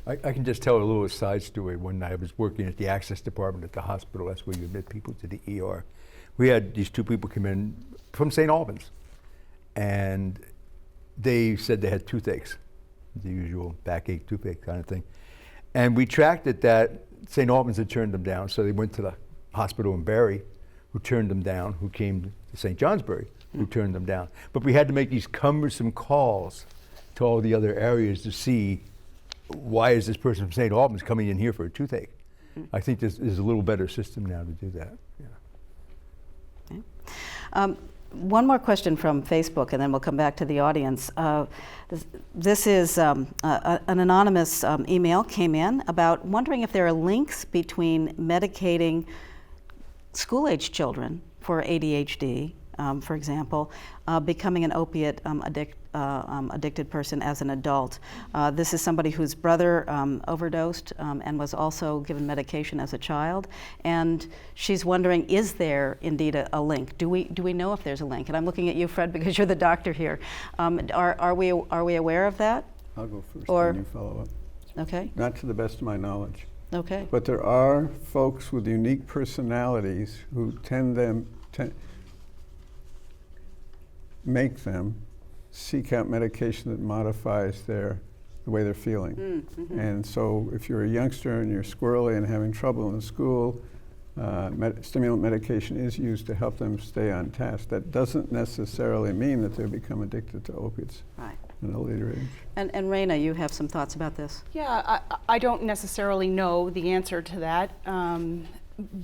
I can just tell a little side story. When I was working at the access department at the hospital, that's where you admit people to the ER. We had these two people come in from St. Albans, and they said they had toothaches, the usual backache, toothache kind of thing. And we tracked it that St. Albans had turned them down, so they went to the hospital in Barry, who turned them down, who came to St. Johnsbury, who turned them down. But we had to make these cumbersome calls to all the other areas to see why is this person from St. Albans coming in here for a toothache. I think there's a little better system now to do that. Yeah. Okay. One more question from Facebook, and then we'll come back to the audience. This is an anonymous email came in about wondering if there are links between medicating school-age children for ADHD, for example, becoming an opiate addicted person as an adult. This is somebody whose brother overdosed and was also given medication as a child, and she's wondering, is there indeed a link? Do we know if there's a link? And I'm looking at you, Fred, because you're the doctor here. Are we aware of that? I'll go first, or and you follow up. Okay. Not to the best of my knowledge. Okay. But there are folks with unique personalities who make them seek out medication that modifies the way they're feeling. Mm-hmm. And so if you're a youngster and you're squirrely and having trouble in the school, stimulant medication is used to help them stay on task. That doesn't necessarily mean that they become addicted to opiates in a later age. And Raina, you have some thoughts about this? Yeah, I don't necessarily know the answer to that.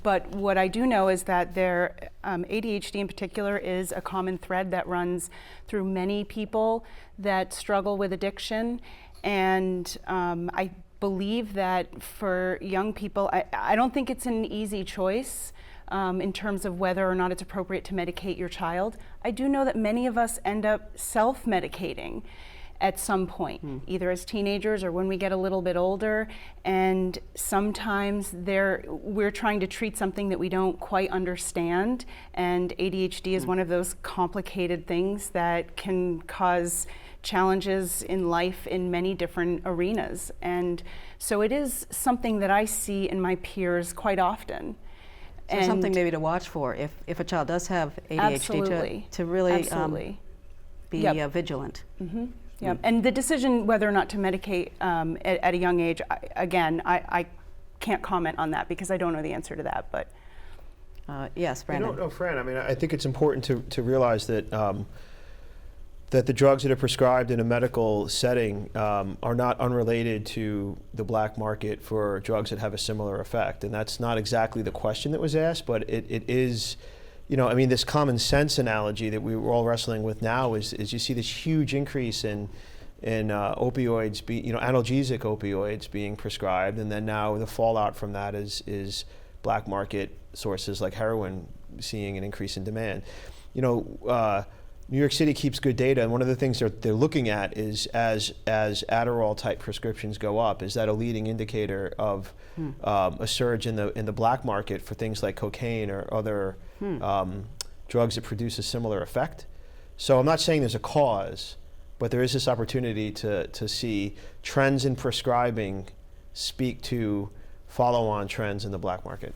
But what I do know is that ADHD in particular is a common thread that runs through many people that struggle with addiction. And I believe that for young people, I don't think it's an easy choice in terms of whether or not it's appropriate to medicate your child. I do know that many of us end up self-medicating at some point, either as teenagers or when we get a little bit older, and sometimes we're trying to treat something that we don't quite understand, and ADHD is one of those complicated things that can cause challenges in life in many different arenas. And so it is something that I see in my peers quite often. So something maybe to watch for if a child does have ADHD, to really be vigilant. Mm-hmm. Yeah, and the decision whether or not to medicate at a young age, I can't comment on that because I don't know the answer to that. But yes, Brandon. No, Fran. I mean, I think it's important to realize that that the drugs that are prescribed in a medical setting are not unrelated to the black market for drugs that have a similar effect, and that's not exactly the question that was asked, but it is. You know, I mean, this common sense analogy that we're all wrestling with now is you see this huge increase in opioids, analgesic opioids being prescribed, and then now the fallout from that is black market sources like heroin seeing an increase in demand. You know, New York City keeps good data, and one of the things they're looking at is as Adderall type prescriptions go up, is that a leading indicator of a surge in the black market for things like cocaine or other drugs that produce a similar effect. So I'm not saying there's a cause, but there is this opportunity to see trends in prescribing speak to follow-on trends in the black market.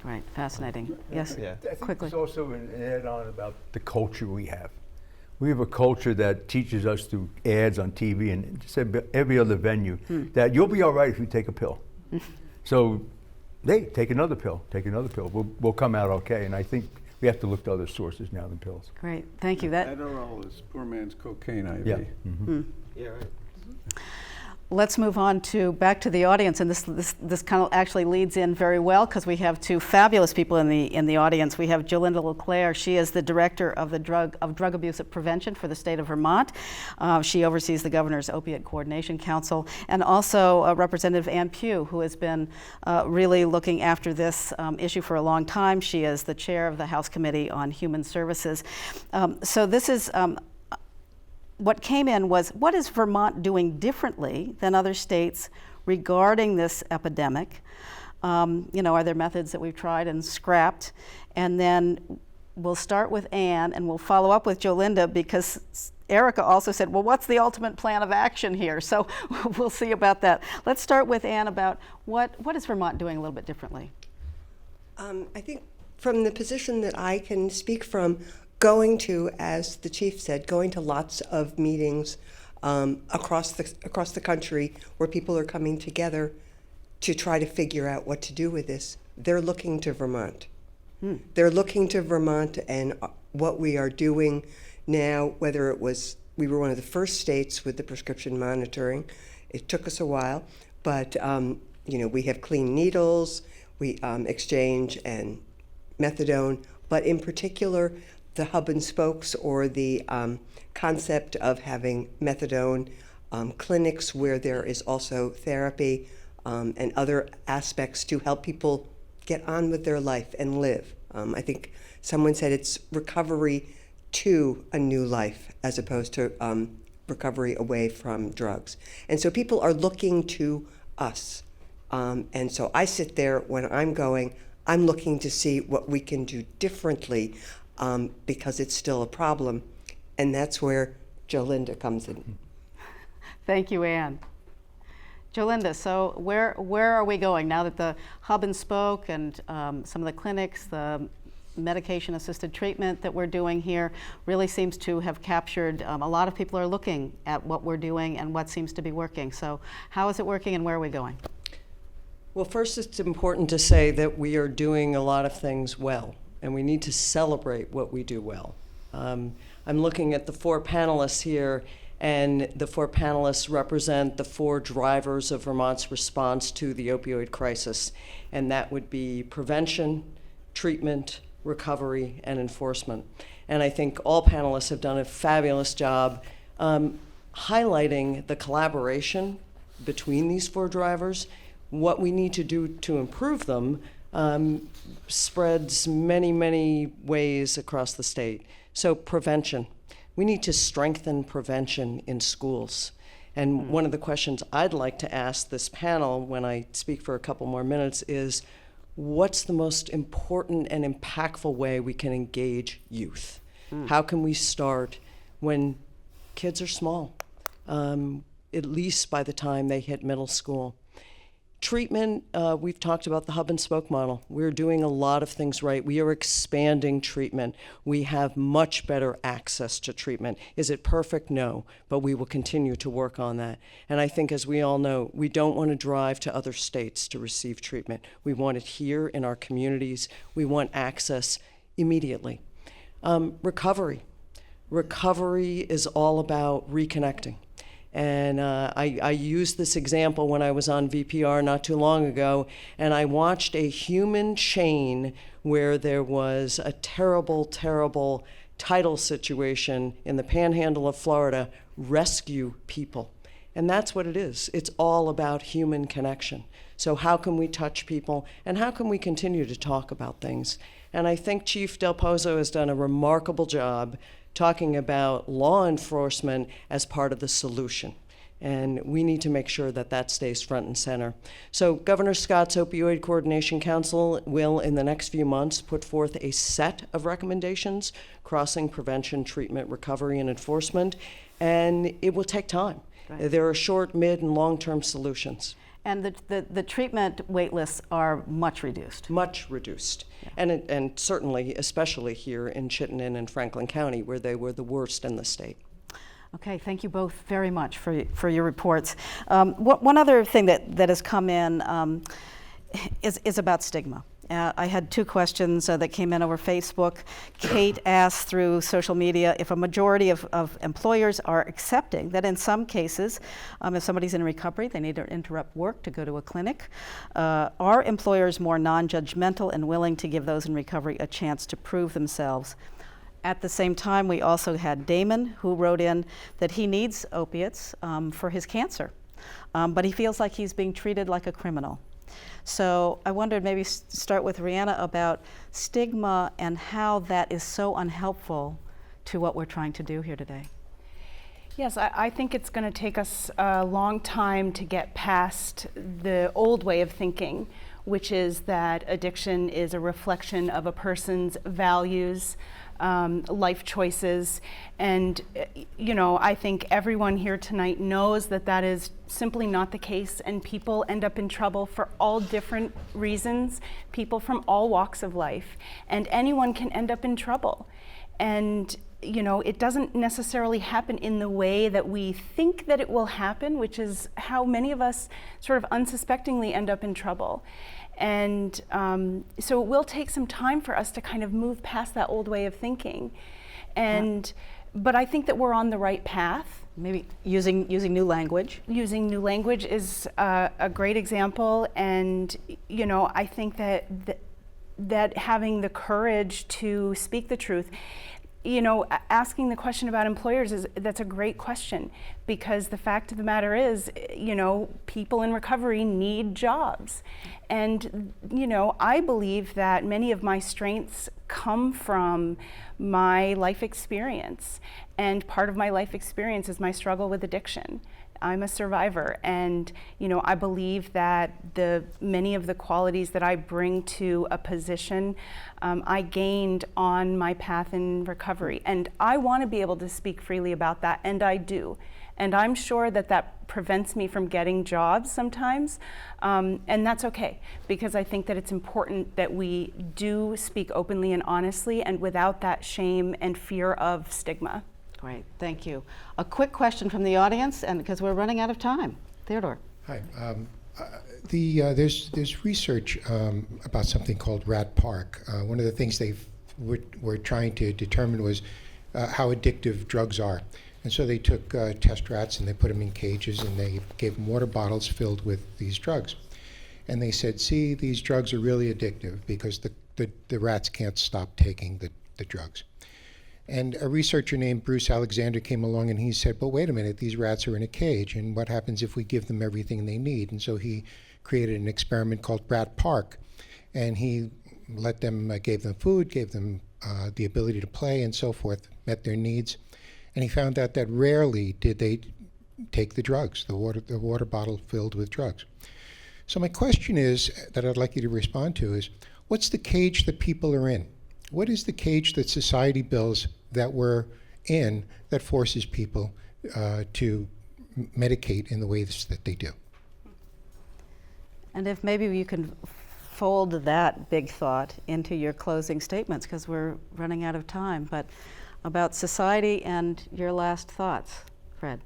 Right, fascinating. Yes, I think quickly. There's also an add-on about the culture we have. We have a culture that teaches us through ads on TV and just every other venue that you'll be all right if you take a pill. So, hey, take another pill, we'll come out okay. And I think we have to look to other sources now than pills. Great, thank you. Adderall is poor man's cocaine IV. Yeah. Yeah, right. Let's move on back to the audience, and this kind of actually leads in very well because we have two fabulous people in the audience. We have Jolinda LeClaire. She is the director of drug abuse prevention for the state of Vermont. She oversees the governor's Opiate Coordination Council, and also Representative Ann Pugh, who has been really looking after this issue for a long time. She is the chair of the House Committee on Human Services. So this is. What came in was, what is Vermont doing differently than other states regarding this epidemic? Are there methods that we've tried and scrapped? And then we'll start with Ann, and we'll follow up with Jolinda, because Erica also said, well, what's the ultimate plan of action here? So we'll see about that. Let's start with Ann about what is Vermont doing a little bit differently? I think from the position that I can speak from, going to, as the chief said, going to lots of meetings across the country where people are coming together to try to figure out what to do with this. They're looking to Vermont. They're looking to Vermont and what we are doing now, whether it was, we were one of the first states with the prescription monitoring. It took us a while, but we have clean needles, we exchange and methadone, but in particular, the hub and spokes, or the concept of having methadone clinics where there is also therapy and other aspects to help people get on with their life and live. I think someone said it's recovery to a new life as opposed to recovery away from drugs. And so people are looking to us. And so I sit there when I'm going, I'm looking to see what we can do differently because it's still a problem. And that's where Jolinda comes in. Thank you, Anne. Jolinda, so where are we going now that the hub and spoke and some of the clinics, the medication-assisted treatment that we're doing here really seems to have captured, a lot of people are looking at what we're doing and what seems to be working. So how is it working and where are we going? Well, first it's important to say that we are doing a lot of things well, and we need to celebrate what we do well. I'm looking at the 4 panelists here, and the 4 panelists represent the 4 drivers of Vermont's response to the opioid crisis, and that would be prevention, treatment, recovery, and enforcement. And I think all panelists have done a fabulous job highlighting the collaboration between these 4 drivers. What we need to do to improve them spreads many, many ways across the state. So prevention. We need to strengthen prevention in schools. And one of the questions I'd like to ask this panel when I speak for a couple more minutes is, what's the most important and impactful way we can engage youth? How can we start when kids are small, at least by the time they hit middle school? Treatment, we've talked about the hub and spoke model. We're doing a lot of things right. We are expanding treatment. We have much better access to treatment. Is it perfect? No, but we will continue to work on that. And I think, as we all know, we don't want to drive to other states to receive treatment. We want it here in our communities. We want access immediately. Recovery. Recovery is all about reconnecting. And I used this example when I was on VPR not too long ago, and I watched a human chain where there was a terrible, terrible tidal situation in the panhandle of Florida rescue people. And that's what it is. It's all about human connection. So how can we touch people, and how can we continue to talk about things? And I think Chief Del Pozo has done a remarkable job talking about law enforcement as part of the solution. And we need to make sure that that stays front and center. So Governor Scott's Opioid Coordination Council will, in the next few months, put forth a set of recommendations crossing prevention, treatment, recovery, and enforcement. And it will take time. Right. There are short, mid, and long-term solutions. And the treatment wait lists are much reduced. Much reduced. Yeah. And certainly, especially here in Chittenden and Franklin County, where they were the worst in the state. Okay, thank you both very much for your reports. One other thing that has come in is about stigma. I had 2 questions that came in over Facebook. Kate asked through social media if a majority of employers are accepting that in some cases, if somebody's in recovery, they need to interrupt work to go to a clinic. Are employers more non-judgmental and willing to give those in recovery a chance to prove themselves? At the same time, we also had Damon, who wrote in that he needs opiates for his cancer, but he feels like he's being treated like a criminal. So I wondered, maybe start with Rihanna, about stigma and how that is so unhelpful to what we're trying to do here today. Yes, I think it's going to take us a long time to get past the old way of thinking, which is that addiction is a reflection of a person's values, life choices. And, you know, I think everyone here tonight knows that that is simply not the case, and people end up in trouble for all different reasons, people from all walks of life, and anyone can end up in trouble. And, you know, it doesn't necessarily happen in the way that we think that it will happen, which is how many of us sort of unsuspectingly end up in trouble. And so it will take some time for us to kind of move past that old way of thinking. And but I think that we're on the right path. Maybe using new language. Using new language is a great example, and you know, I think that having the courage to speak the truth. You know, asking the question about employers that's a great question, because the fact of the matter is, you know, people in recovery need jobs. And, you know, I believe that many of my strengths come from my life experience. And part of my life experience is my struggle with addiction. I'm a survivor, and you know, I believe that many of the qualities that I bring to a position I gained on my path in recovery, and I want to be able to speak freely about that, and I do. And I'm sure that prevents me from getting jobs sometimes, and that's okay, because I think that it's important that we do speak openly and honestly, and without that shame and fear of stigma. Great, thank you. A quick question from the audience, and because we're running out of time. Theodore. Hi. There's research about something called rat park. One of the things they were trying to determine was how addictive drugs are. And so they took test rats and they put them in cages and they gave them water bottles filled with these drugs. And they said, see, these drugs are really addictive because the rats can't stop taking the drugs. And a researcher named Bruce Alexander came along and he said, but wait a minute, these rats are in a cage, and what happens if we give them everything they need? And so he created an experiment called Rat Park, and he gave them food, gave them the ability to play and so forth, met their needs. And he found out that rarely did they take the drugs, the water bottle filled with drugs. So my question is, that I'd like you to respond to is, what's the cage that people are in? What is the cage that society builds that we're in that forces people to medicate in the ways that they do? And if maybe you can fold that big thought into your closing statements, because we're running out of time, but about society and your last thoughts, Fred.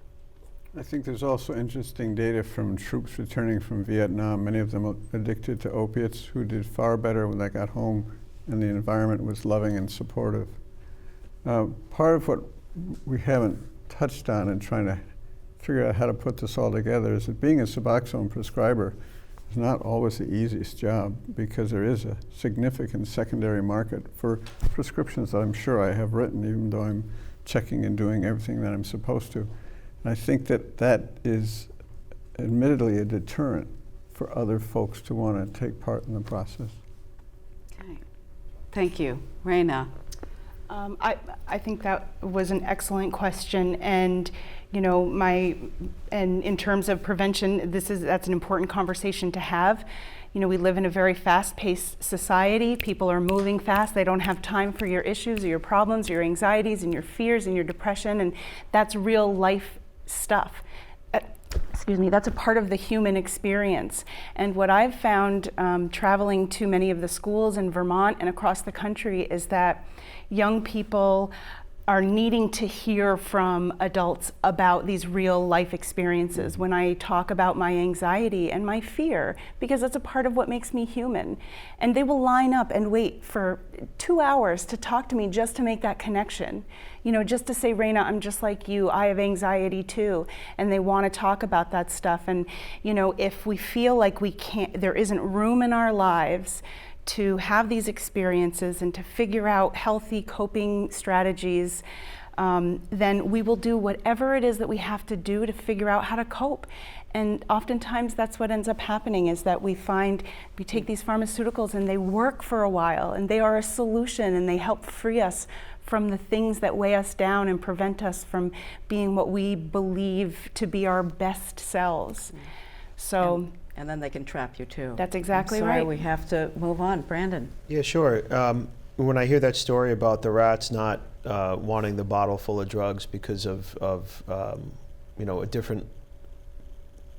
I think there's also interesting data from troops returning from Vietnam, many of them addicted to opiates, who did far better when they got home and the environment was loving and supportive. Part of what we haven't touched on in trying to figure out how to put this all together is that being a Suboxone prescriber is not always the easiest job, because there is a significant secondary market for prescriptions that I'm sure I have written, even though I'm checking and doing everything that I'm supposed to. And I think that is admittedly a deterrent for other folks to want to take part in the process. Okay, thank you. Raina. I think that was an excellent question, and you know, and in terms of prevention, that's an important conversation to have. You know, we live in a very fast-paced society. People are moving fast. They don't have time for your issues or your problems, your anxieties and your fears and your depression, and that's real life stuff. Excuse me, that's a part of the human experience. And what I've found traveling to many of the schools in Vermont and across the country is that young people are needing to hear from adults about these real life experiences when I talk about my anxiety and my fear, because it's a part of what makes me human. And they will line up and wait for 2 hours to talk to me just to make that connection. You know, just to say, Raina, I'm just like you, I have anxiety too. And they want to talk about that stuff. And, you know, if we feel like there isn't room in our lives to have these experiences and to figure out healthy coping strategies, then we will do whatever it is that we have to do to figure out how to cope. And oftentimes that's what ends up happening, is that we take these pharmaceuticals and they work for a while, and they are a solution, and they help free us from the things that weigh us down and prevent us from being what we believe to be our best selves. So. And then they can trap you too. That's exactly Sorry, right. we have to move on. Brandon. Yeah, sure. when I hear that story about the rats not wanting the bottle full of drugs because of a different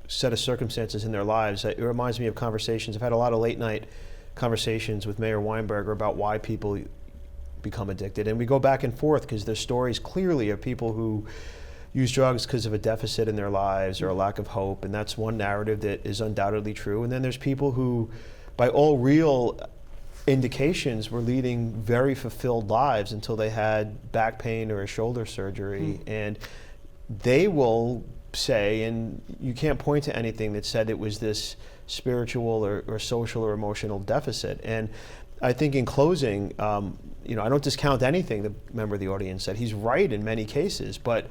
set of circumstances in their lives, it reminds me of conversations. I've had a lot of late night conversations with Mayor Weinberger about why people become addicted, and we go back and forth because there's stories clearly of people who use drugs because of a deficit in their lives or a lack of hope, and that's one narrative that is undoubtedly true. And then there's people who, by all real indications, were leading very fulfilled lives until they had back pain or a shoulder surgery, and they will say, and you can't point to anything that said it was this spiritual or social or emotional deficit. And I think in closing, I don't discount anything the member of the audience said. He's right in many cases, but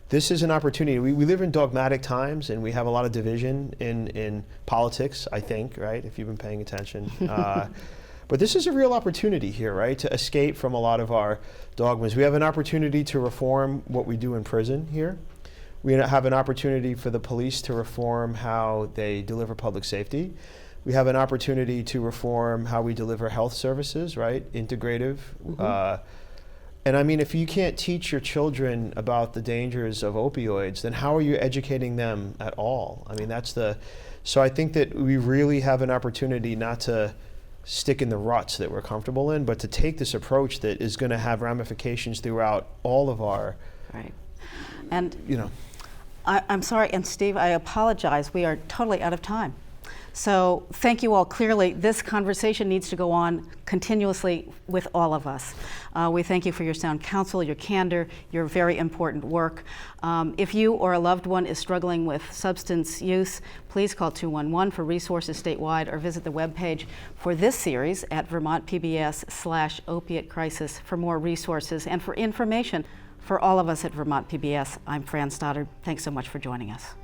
this is an opportunity. We live in dogmatic times, and we have a lot of division in politics, I think, right, if you've been paying attention. But this is a real opportunity here, right, to escape from a lot of our dogmas. We have an opportunity to reform what we do in prison here. We have an opportunity for the police to reform how they deliver public safety. We have an opportunity to reform how we deliver health services, right, integrative. And I mean, if you can't teach your children about the dangers of opioids, then how are you educating them at all? I mean, so I think that we really have an opportunity not to stick in the ruts that we're comfortable in, but to take this approach that is going to have ramifications throughout all of our, right. And I'm sorry, and Steve, I apologize. We are totally out of time. So thank you all. Clearly, this conversation needs to go on continuously with all of us. We thank you for your sound counsel, your candor, your very important work. If you or a loved one is struggling with substance use, please call 211 for resources statewide, or visit the webpage for this series at VermontPBS/Opiate Crisis for more resources and for information. For all of us at Vermont PBS, I'm Fran Stoddard. Thanks so much for joining us.